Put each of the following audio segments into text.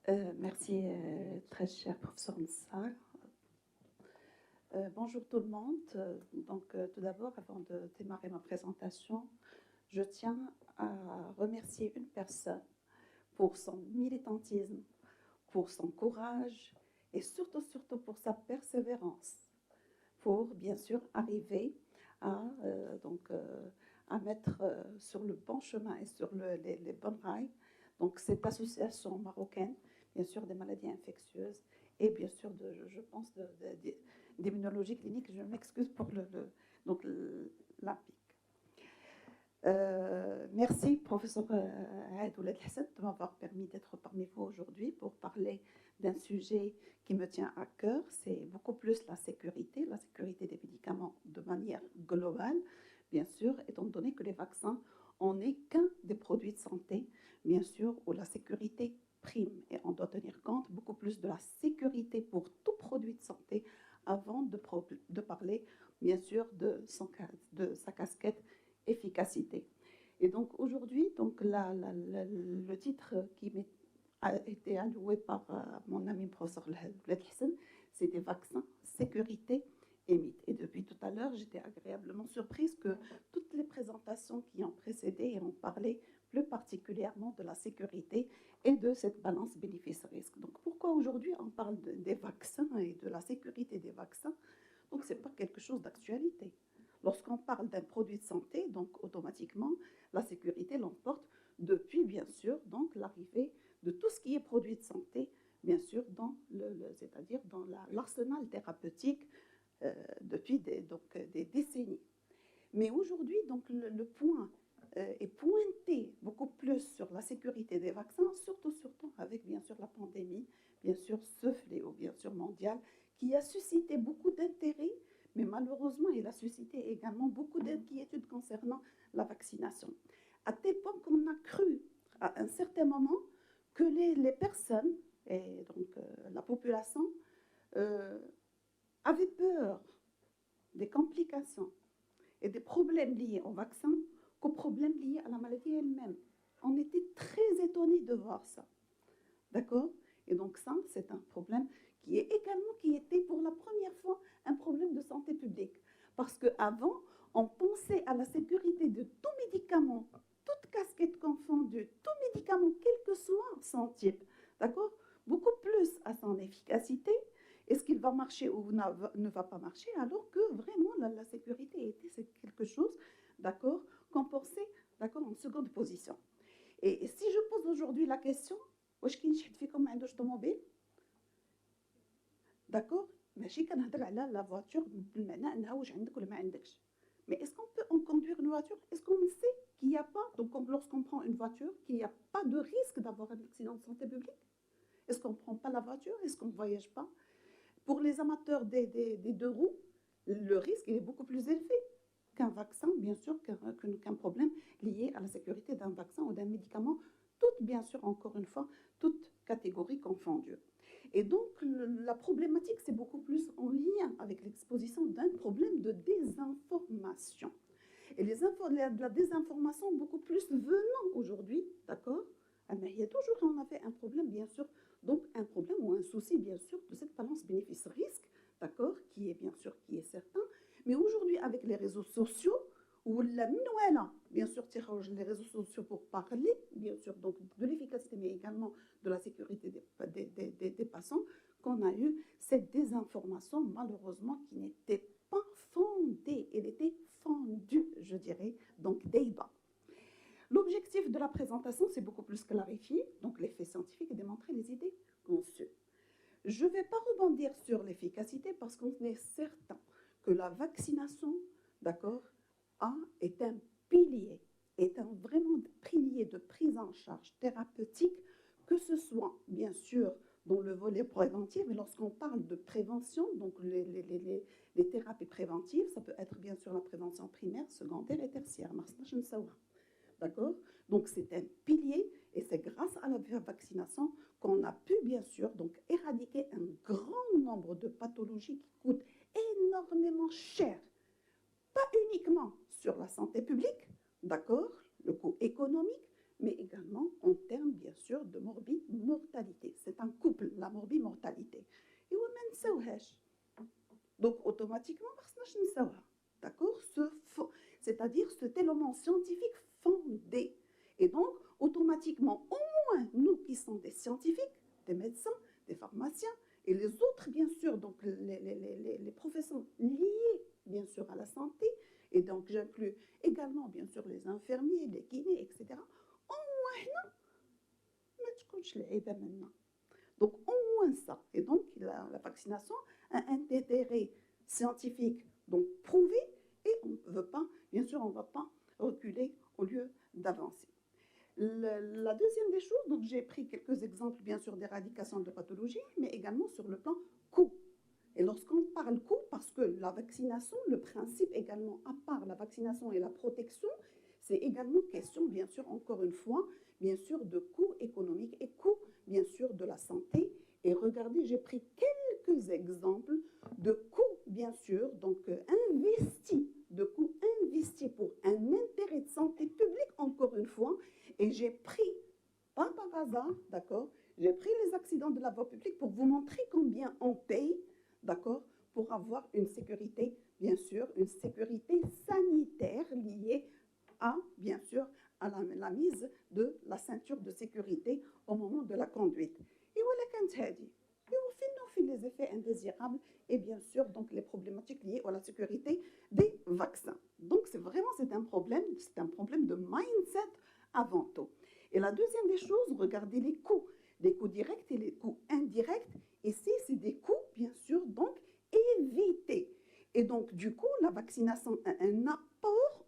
Merci, très cher professeur Moussa. Bonjour tout le monde. Tout d'abord, avant de démarrer ma présentation, je tiens à remercier une personne pour son militantisme, pour son courage et surtout pour sa persévérance, pour bien sûr arriver à, à mettre sur le bon chemin et sur les bonnes rails. Donc cette association marocaine, bien sûr des maladies infectieuses et bien sûr je pense d'immunologie clinique. Je m'excuse pour l'APIC. Merci, professeur Aïdouled Hassan, de m'avoir permis d'être parmi vous aujourd'hui pour parler d'un sujet qui me tient à cœur. C'est beaucoup plus la sécurité des médicaments de manière globale, bien sûr, étant donné que les vaccins, on n'est qu'un des produits de santé, bien sûr, où la sécurité prime. Et on doit tenir compte beaucoup plus de la sécurité pour tout produit de santé avant de parler, bien sûr, de sa casquette efficacité. Et donc aujourd'hui, le titre qui a été alloué par mon ami professeur Bled Hassan, c'était vaccins, sécurité et mythes. Et depuis tout à l'heure, j'étais agréablement surprise que toutes les présentations qui ont précédé ont parlé plus particulièrement de la sécurité et de cette balance bénéfice-risque. Donc pourquoi aujourd'hui on parle des vaccins et de la sécurité des vaccins? Donc ce n'est pas quelque chose d'actualité. Lorsqu'on parle d'un produit de santé, donc automatiquement, la sécurité l'emporte depuis, bien sûr, donc l'arrivée de tout ce qui est produit de santé, bien sûr, c'est-à-dire dans l'arsenal thérapeutique depuis des décennies. Mais aujourd'hui, donc le point est pointé beaucoup plus sur la sécurité des vaccins, surtout avec, bien sûr, la pandémie, bien sûr, ce fléau, bien sûr, mondial, qui a suscité beaucoup d'intérêt, mais malheureusement, il a suscité également beaucoup d'inquiétudes concernant la vaccination. À tel point qu'on a cru, à un certain moment, que les personnes, et donc la population, euh, avaient peur des complications et des problèmes liés au vaccin qu'aux problèmes liés à la maladie elle-même. On était très étonnés de voir ça. D'accord? Et donc ça, c'est un problème qui était pour la première fois un problème de santé publique. Parce qu'avant, on pensait à la sécurité de tout médicament, toute casquette confondue, tout médicament, quel que soit son type. D'accord? Beaucoup plus à son efficacité. Est-ce qu'il va marcher ou ne va pas marcher, alors que vraiment la sécurité était quelque chose, d'accord, qu'on pensait, d'accord, en seconde position. Et si je pose aujourd'hui la question, واش كاين شي حد فيكم ما عندوش طوموبيل؟ داكور ماشي كنهضر على لا فواتور بالمعنى انها واش عندك ولا ما عندكش. Mais est-ce qu'on peut en conduire une voiture? Est-ce qu'on sait qu'il n'y a pas, donc lorsqu'on prend une voiture, qu'il n'y a pas de risque d'avoir un accident de santé publique? Est-ce qu'on ne prend pas la voiture? Est-ce qu'on ne voyage pas? Pour les amateurs des deux roues, le risque est beaucoup plus élevé qu'un vaccin, bien sûr, qu'un problème lié à la sécurité d'un vaccin ou d'un médicament, toutes, bien sûr, encore une fois, toutes catégories confondues. Et donc, la problématique, c'est beaucoup plus en lien avec l'exposition d'un problème de désinformation. Et la désinformation, beaucoup plus venant aujourd'hui, d'accord? Mais il y a toujours, on avait un problème, bien sûr, donc un problème ou un souci, bien sûr, de cette balance bénéfice-risque, d'accord, qui est bien sûr, qui est certain. Mais aujourd'hui, avec les réseaux sociaux, ou la minouela, bien sûr, les réseaux sociaux pour parler, bien sûr, donc de l'efficacité, mais également de la sécurité des patients, qu'on a eu cette désinformation, malheureusement, qui n'était pas fondée, elle était fondue, je dirais, donc débat. L'objectif de la présentation, c'est beaucoup plus clarifier donc les faits scientifiques et démontrer les idées conçues. Je ne vais pas rebondir sur l'efficacité parce qu'on est certain que la vaccination, d'accord, est un pilier, est un vraiment pilier de prise en charge thérapeutique, que ce soit bien sûr dans le volet préventif, mais lorsqu'on parle de prévention, donc les thérapies préventives, ça peut être bien sûr la prévention primaire, secondaire et tertiaire. D'accord? Donc c'est un pilier et c'est grâce à la vaccination qu'on a pu bien sûr donc éradiquer un grand nombre de pathologies qui coûtent énormément cher. Pas uniquement sur la santé publique, d'accord, le coût économique, mais également en termes bien sûr de mortalité. c'est un couple, la morbimortalité. Et on ne sait. Donc, automatiquement, parce que je ne sais. D'accord? C'est-à-dire cet élément scientifique fondé. Et donc, automatiquement, au moins, nous qui sommes des scientifiques, des médecins, des pharmaciens, et les autres, bien sûr, donc les professions liées, bien sûr, à la santé, et donc j'inclus également, bien sûr, les infirmiers, les kinés, etc. Au moins, non, mais tu connais les aides maintenant. Donc, au moins ça. Et donc, la vaccination a un intérêt scientifique, donc prouvé, et on ne veut pas, bien sûr, on ne va pas reculer au lieu d'avancer. La deuxième des choses, donc j'ai pris quelques exemples, bien sûr, d'éradication de pathologies, mais également sur le plan coût. Et lorsqu'on parle coût, parce que la vaccination, le principe également, à part la vaccination et la protection, c'est également question, bien sûr, encore une fois, bien sûr, de coût économique et coût, bien sûr, de la santé. Et regardez, j'ai pris quelques exemples de coûts, bien sûr, donc de coûts investis pour un intérêt de santé publique, encore une fois, et j'ai pris, pas par hasard, d'accord, j'ai pris les accidents de la voie publique pour vous montrer combien on paye, d'accord, pour avoir une sécurité, bien sûr, une sécurité sanitaire liée à, bien sûr, à la mise de la ceinture de sécurité au moment de la conduite. Et voilà quand elle dit. Et au final, les effets indésirables et bien sûr donc les problématiques liées à la sécurité des vaccins. Donc c'est un problème de mindset avant tout. Et la deuxième des choses, regardez les coûts directs et les coûts indirects. Ici, c'est des coûts, bien sûr, donc évités. Et donc, du coup, la vaccination a un apport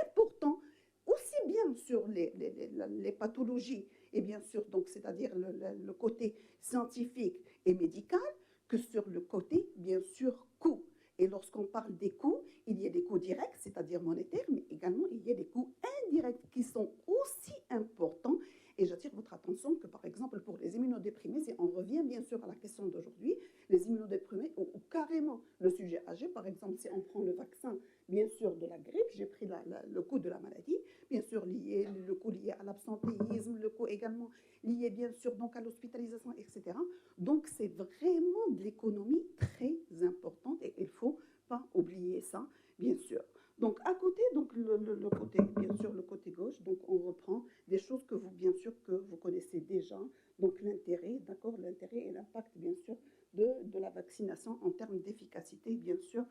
important, aussi bien sur les pathologies, et bien sûr, donc, c'est-à-dire le côté scientifique et médical, que sur le côté, bien sûr, coût. Et lorsqu'on parle des coûts, il y a des coûts directs, c'est-à-dire monétaires, mais également il y a des coûts indirects qui sont aussi importants. Et j'attire votre attention que, par exemple, pour les immunodéprimés, si on revient bien sûr à la question d'aujourd'hui, les immunodéprimés ou carrément le sujet âgé, par exemple, si on prend le vaccin, bien sûr, de la grippe, j'ai pris le coût de la maladie, bien sûr, le coût lié à l'absentéisme, le coût également lié, bien sûr, donc à l'hospitalisation, etc. Donc, c'est vraiment de l'économie très importante et il ne faut pas oublier ça, bien sûr. Donc, à côté, donc le côté, bien sûr, le côté gauche, donc on reprend des choses que vous, bien sûr, que vous connaissez déjà. Donc, l'intérêt, d'accord, l'intérêt et l'impact, bien sûr, de la vaccination en termes d'efficacité, bien sûr,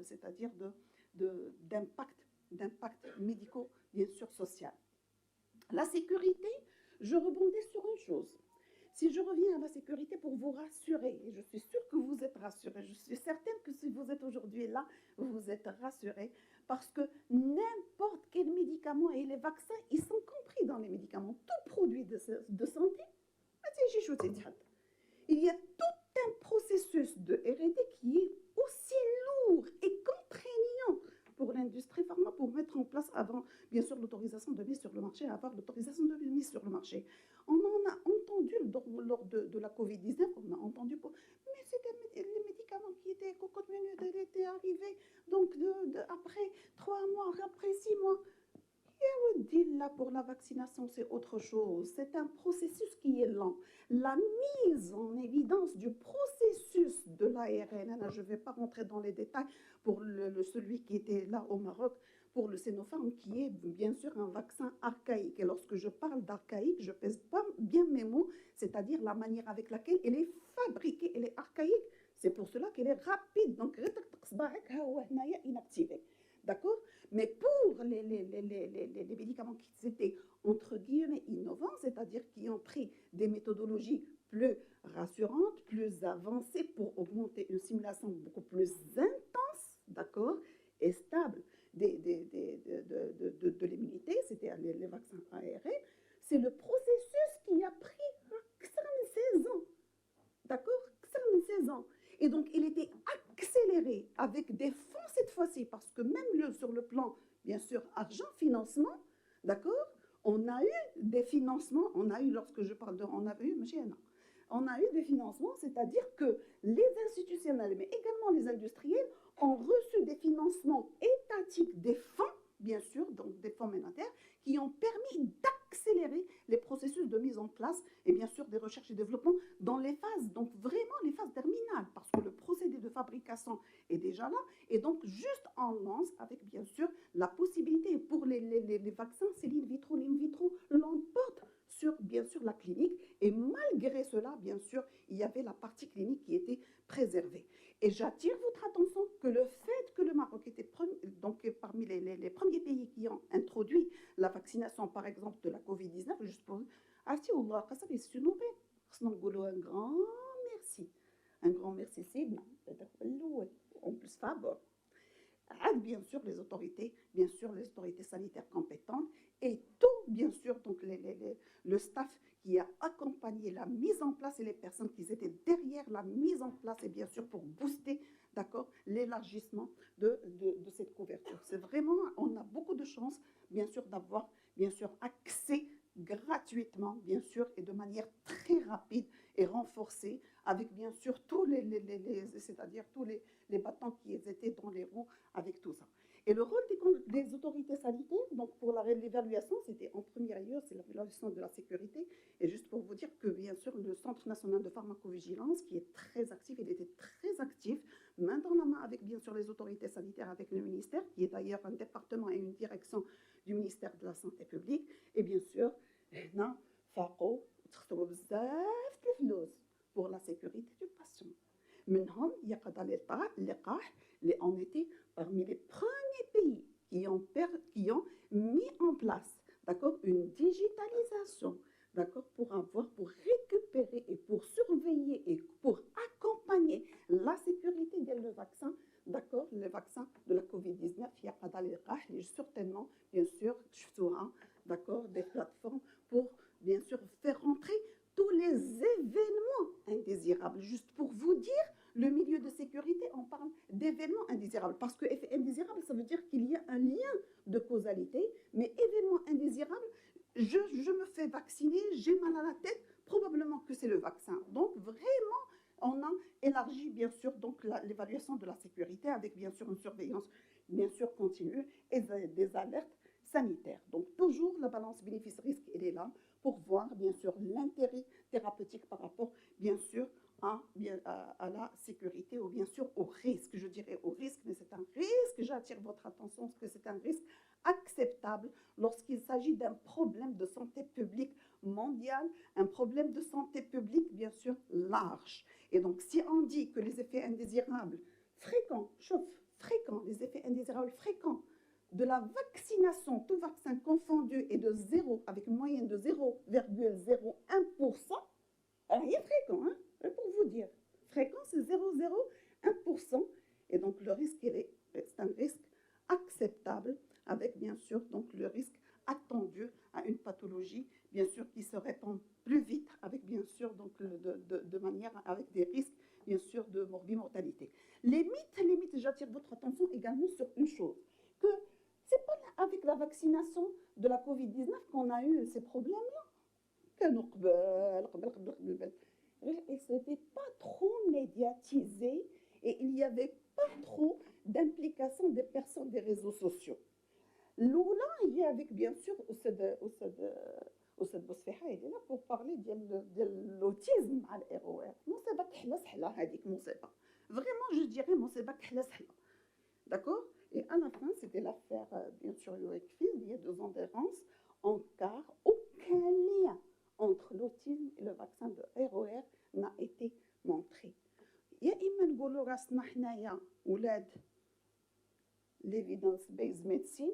c'est-à-dire d'impact médico, bien sûr, social. La sécurité, je rebondis sur une chose. Si je reviens à la sécurité pour vous rassurer, et je suis sûre que vous êtes rassurés, je suis certaine que si vous êtes aujourd'hui là, vous êtes rassurés, parce que n'importe quel médicament et les vaccins, ils sont compris dans les médicaments. Tout produit de santé, il y a tout un processus de R&D qui est aussi lourd et contraignant pour l'industrie pharma pour mettre en place avant, bien sûr, l'autorisation de mise sur le marché, avoir l'autorisation de mise sur le marché. On en a entendu lors de la Covid-19, on a entendu, mais c'était les médicaments qui étaient cocotte minute, elle était arrivée, donc après 3 mois, après 6 mois. Et on dit là pour la vaccination, c'est autre chose. C'est un processus qui est lent. La mise en évidence du processus de l'ARN, je ne vais pas rentrer dans les détails pour celui qui était là au Maroc, pour le Sinopharm, qui est bien sûr un vaccin archaïque. Et lorsque je parle d'archaïque, je pèse pas bien mes mots, c'est-à-dire la manière avec laquelle elle est fabriquée, elle est archaïque. C'est pour cela qu'elle est rapide. Donc, inactivé. D'accord? Mais pour les médicaments qui étaient entre guillemets innovants, c'est-à-dire qui ont pris des méthodologies plus rassurantes, plus avancées pour augmenter une simulation beaucoup plus intense, d'accord, et stable de l'immunité, c'était les vaccins ARN, c'est le processus qui a pris 16 ans, d'accord, 16 ans. Et donc, il était accéléré avec des fonds cette fois-ci, parce que même sur le plan, bien sûr, argent, financement, d'accord, on a eu des financements, lorsque je parle de, on a eu des financements, c'est-à-dire que les institutionnels, mais également les industriels, ont reçu des financements étatiques, des fonds, bien sûr, donc des fonds monétaires, qui ont permis d'acquérir accélérer les processus de mise en place et bien sûr des recherches et développement dans les phases, donc vraiment les phases terminales, parce que le procédé de fabrication est déjà là. Et donc, juste on lance avec bien sûr la possibilité pour les vaccins, c'est l'in vitro. L'in vitro l'emporte sur bien sûr la clinique. Et malgré cela, bien sûr, il y avait la partie clinique qui était préservée. Et j'attire votre attention que le fait que le Maroc était donc parmi les premiers pays qui ont introduit la vaccination, par exemple, de la Covid-19, juste pour عرفتي والله قسم السنوبي خصنا نقولوا un grand merci. Un grand merci سيدنا هذا هو الأول en plus favor. Bien sûr bien sûr les autorités sanitaires compétentes et tout bien sûr donc le staff qui a accompagné la mise en place et les personnes qui étaient derrière la mise en place et bien sûr pour booster d'accord l'élargissement de cette couverture. C'est vraiment, on a beaucoup de chance bien sûr d'avoir bien sûr accès gratuitement bien sûr et de manière très rapide et renforcée avec bien sûr tous c'est-à-dire tous les bâtons qui étaient dans les roues avec tout ça. Et le rôle des autorités sanitaires, donc pour l'évaluation, c'était en première lieu, c'est l'évaluation de la sécurité. Et juste pour vous dire que bien sûr, le Centre national de pharmacovigilance, qui est très actif, il était très actif, main dans la main avec bien sûr les autorités sanitaires, avec le ministère, qui est d'ailleurs un département et une direction du ministère de la Santé publique. Et bien sûr, هنا فاقوا تخطروا بزاف الفلوس pour la sécurité du patient. منهم يقظة اللقاح اللي on était parmi les premiers pays qui ont mis en place d'accord, une digitalisation d'accord, pour récupérer et pour surveiller et pour accompagner la sécurité le vaccin, d'accord, le vaccin de la Covid-19, il y a certainement, bien sûr, d'accord, des plateformes pour, bien sûr, faire rentrer tous les événements indésirables. Juste pour vous dire, le milieu de sécurité, on parle d'événements indésirables. Parce que effet indésirable, ça veut dire qu'il y a un lien de causalité, mais événement indésirable, je me fais vacciner, j'ai mal à la tête, probablement que c'est le vaccin. Donc vraiment, on a élargi bien sûr donc l'évaluation de la sécurité avec bien sûr une surveillance bien sûr continue et des alertes sanitaires. Donc toujours la balance bénéfice-risque, elle est là pour voir bien sûr l'intérêt thérapeutique par rapport bien sûr à la sécurité ou bien sûr au risque. Je dirais au risque, mais c'est un risque, j'attire votre attention, parce que c'est un risque acceptable lorsqu'il s'agit d'un problème de santé publique mondial, un problème de santé publique bien sûr large. Et donc si on dit que les effets indésirables fréquents, fréquents, les effets indésirables fréquents de la vaccination, tout vaccin confondu, est de 0, avec une moyenne de 0,01%, alors il est fréquent, hein, pour vous dire. Fréquent, c'est 0,01%. Et donc, le risque, c'est un risque acceptable, avec bien sûr donc, le risque attendu à une pathologie, bien sûr, qui se répand plus vite, avec bien sûr donc, de manière, avec des risques, bien sûr, de morbimortalité. Les mythes, j'attire votre attention également sur une chose, que c'est pas avec la vaccination de la Covid-19 qu'on a eu ces problèmes-là. Et ce n'était pas trop médiatisé et il n'y avait pas trop d'implication des personnes des réseaux sociaux. L'oula, il y a avec bien sûr أستاذ بوصفيحة il est là pour parler de l'autisme مع الإيغوار. مصيبة كحلة سحلة هذيك مصيبة. Vraiment, je dirais مصيبة كحلة سحلة. D'accord? Et à la fin, c'était l'affaire, bien sûr, Wakefield, il y a 2 ans d'errance, car aucun lien entre l'autisme et le vaccin de ROR n'a été montré. يا إما نقولوا راسنا حنايا ولاد l'évidence based médecine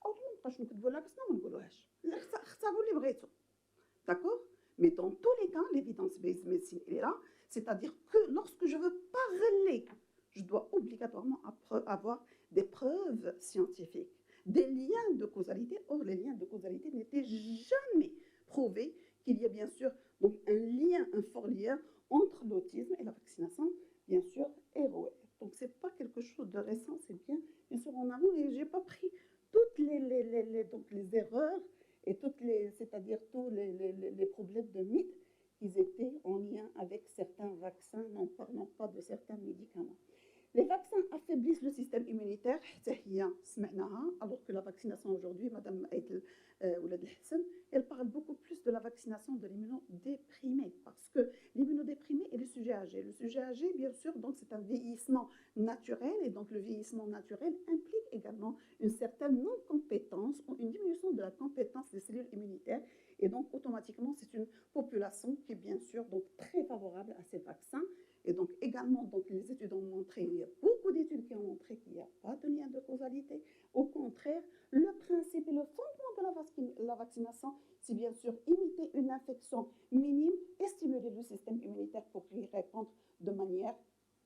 أو ما نبقاش نكذبوا على راسنا وما نقولوهاش. اختاروا اللي بغيتوا. D'accord? Mais dans tous les cas, l'évidence based médecine est là, c'est-à-dire que lorsque je veux parler, je dois obligatoirement avoir des preuves scientifiques, des liens de causalité. Or, les liens de causalité n'étaient jamais prouvés qu'il y a bien sûr donc un lien, un fort lien entre l'autisme et la vaccination, bien sûr, ROR. Donc, ce n'est pas quelque chose de récent, c'est bien sûr en amont. Et je n'ai pas pris toutes donc les erreurs et c'est-à-dire tous les problèmes de mythes qui étaient en lien avec certains vaccins, n'en parlant pas de certains médicaments. Les vaccins affaiblissent le système immunitaire, alors que la vaccination aujourd'hui, Madame Aïd Oulad El Hassan, elle parle l'immunodéprimé, parce que l'immunodéprimé est le sujet âgé. Le sujet âgé, bien sûr, donc c'est un vieillissement naturel, et donc le vieillissement naturel implique également une certaine non-compétence ou une diminution de la compétence des cellules immunitaires, et donc automatiquement c'est une population qui est bien sûr donc très favorable à ces vaccins. Et donc également, donc, les études ont montré, il y a beaucoup d'études qui ont montré qu'il n'y a pas de lien de causalité. Au contraire, le principe et le fondement de la vaccination, c'est bien sûr imiter une infection minime et stimuler le système immunitaire pour y répondre de manière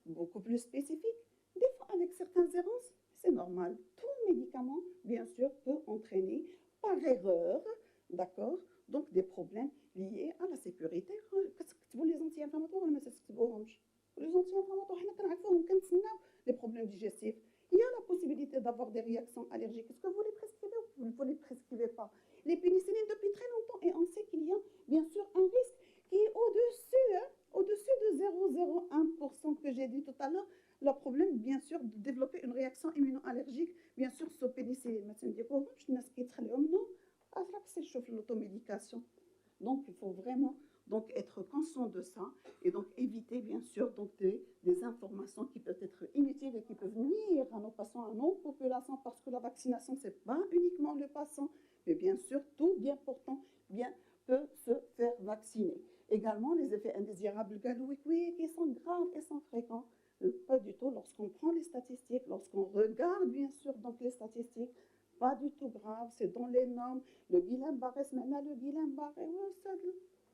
beaucoup plus spécifique. Des fois avec certaines errances, c'est normal. Tout médicament, bien sûr, peut entraîner par erreur, d'accord, donc des problèmes liés à la sécurité. Les anti-inflammatoires, les anti-inflammatoires, les problèmes digestifs. Il y a la possibilité d'avoir des réactions allergiques. Est-ce que vous les prescrivez ou vous ne les prescrivez pas? Les pénicillines depuis très longtemps, et on sait qu'il y a bien sûr un risque qui est au-dessus de 0,01% que j'ai dit tout à l'heure. Le problème, bien sûr, de développer une réaction immunoallergique, bien sûr, sur pénicilline. C'est l'automédication. Donc, il faut vraiment donc, être conscient de ça et donc éviter, bien sûr, donc, des informations qui peuvent être inutiles et qui peuvent nuire à nos patients, à nos populations, parce que la vaccination, ce n'est pas uniquement le patient, mais bien sûr, tout bien portant bien peut se faire vacciner. Également, les effets indésirables qui sont graves et sont fréquents. Pas du tout. Lorsqu'on prend les statistiques, lorsqu'on regarde, bien sûr, donc les statistiques, pas du tout grave, c'est dans les normes. Le Guillain-Barré, le Guillain-Barré,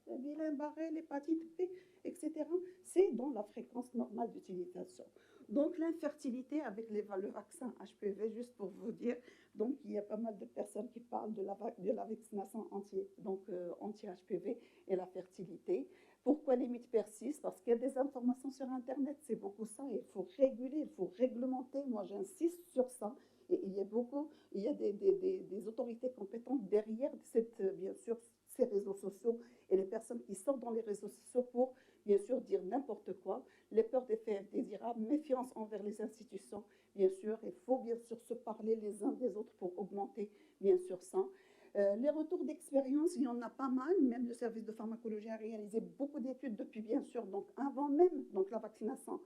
le Guillain-Barré, l'hépatite B, etc. C'est dans la fréquence normale d'utilisation. Donc, l'infertilité avec le vaccin HPV, juste pour vous dire, donc il y a pas mal de personnes qui parlent de la vaccination anti-HPV et la fertilité. Pourquoi les mythes persistent? Parce qu'il y a des informations sur Internet, c'est beaucoup ça. Il faut réguler, il faut réglementer. Moi, j'insiste sur ça. Et il y a des autorités compétentes derrière bien sûr, ces réseaux sociaux et les personnes qui sortent dans les réseaux sociaux pour, bien sûr, dire n'importe quoi. Les peurs des faits indésirables, méfiance envers les institutions, bien sûr. Il faut, bien sûr, se parler les uns des autres pour augmenter, bien sûr, ça. Les retours d'expérience, il y en a pas mal. Même le service de pharmacologie a réalisé beaucoup d'études depuis, bien sûr, donc avant même donc, la vaccination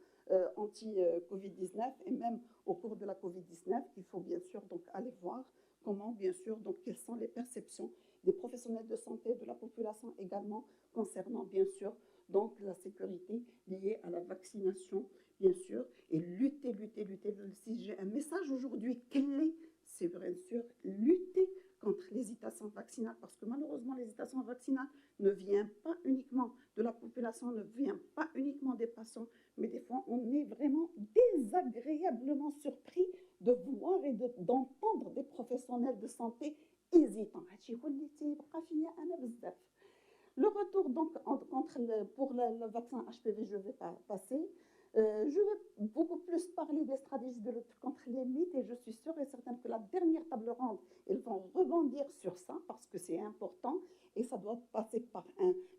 anti-Covid-19 et même au cours de la Covid-19, il faut bien sûr donc aller voir comment, bien sûr, donc quelles sont les perceptions des professionnels de santé, de la population également, concernant, bien sûr, donc la sécurité liée à la vaccination, bien sûr, et lutter. Si j'ai un message aujourd'hui clé, c'est bien sûr lutter contre l'hésitation vaccinale, parce que malheureusement, l'hésitation vaccinale ne vient pas uniquement de la population, ne vient pas uniquement des patients, mais des fois, on est vraiment désagréablement surpris de voir et d'entendre des professionnels de santé hésitants. Le retour donc pour le vaccin HPV, je vais passer. Je vais beaucoup plus parler des stratégies de lutte contre les mythes, et je suis sûre et certaine que la dernière table ronde, ils vont rebondir sur ça parce que c'est important et ça doit passer par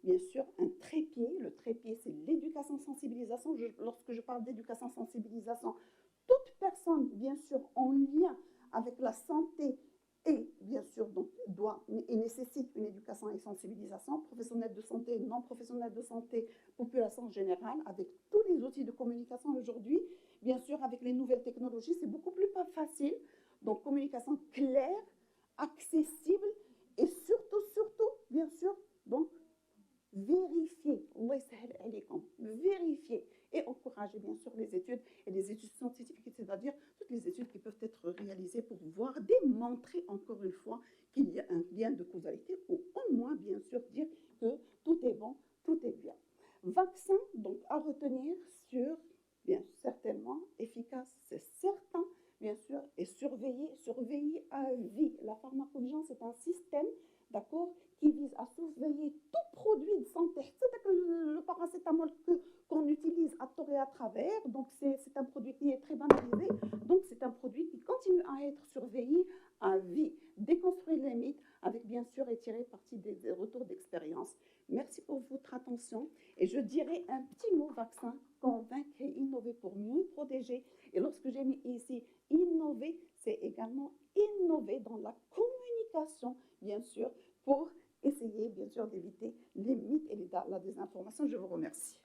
bien sûr, un trépied. Le trépied, c'est l'éducation sensibilisation. Lorsque je parle d'éducation sensibilisation, toute personne, bien sûr, en lien avec la santé et bien sûr donc, nécessite une éducation et sensibilisation, professionnels de santé, non professionnels de santé, population générale, avec tous les outils de communication aujourd'hui. Bien sûr, avec les nouvelles technologies, c'est beaucoup plus facile. Donc, communication claire, accessible et surtout, bien sûr, donc, vérifier. Vérifier et encourager, bien sûr, les études et les études scientifiques, c'est-à-dire toutes les études qui peuvent être réalisées pour voir, démontrer encore une fois qu'il y a un lien de causalité, ou au moins, bien sûr, dire que tout est bon, tout est bien. Vaccin, donc, à retenir sur, bien certainement, efficace, c'est certain, bien sûr, et surveiller à vie. La pharmacovigilance est un système, d'accord, qui vise à surveiller tout produit de santé. C'est le paracétamol qu'on utilise à tort et à travers, donc c'est un produit qui est très banalisé, donc c'est un produit qui continue à être surveillé à vie. Déconstruire les mythes avec bien sûr et tirer parti des retours d'expérience. Merci pour votre attention et je dirais un petit mot vaccin: convaincre et innover pour mieux protéger. Et lorsque j'ai mis ici innover, c'est également innover dans la communication, bien sûr, pour essayez bien sûr d'éviter les mythes et la désinformation. Je vous remercie.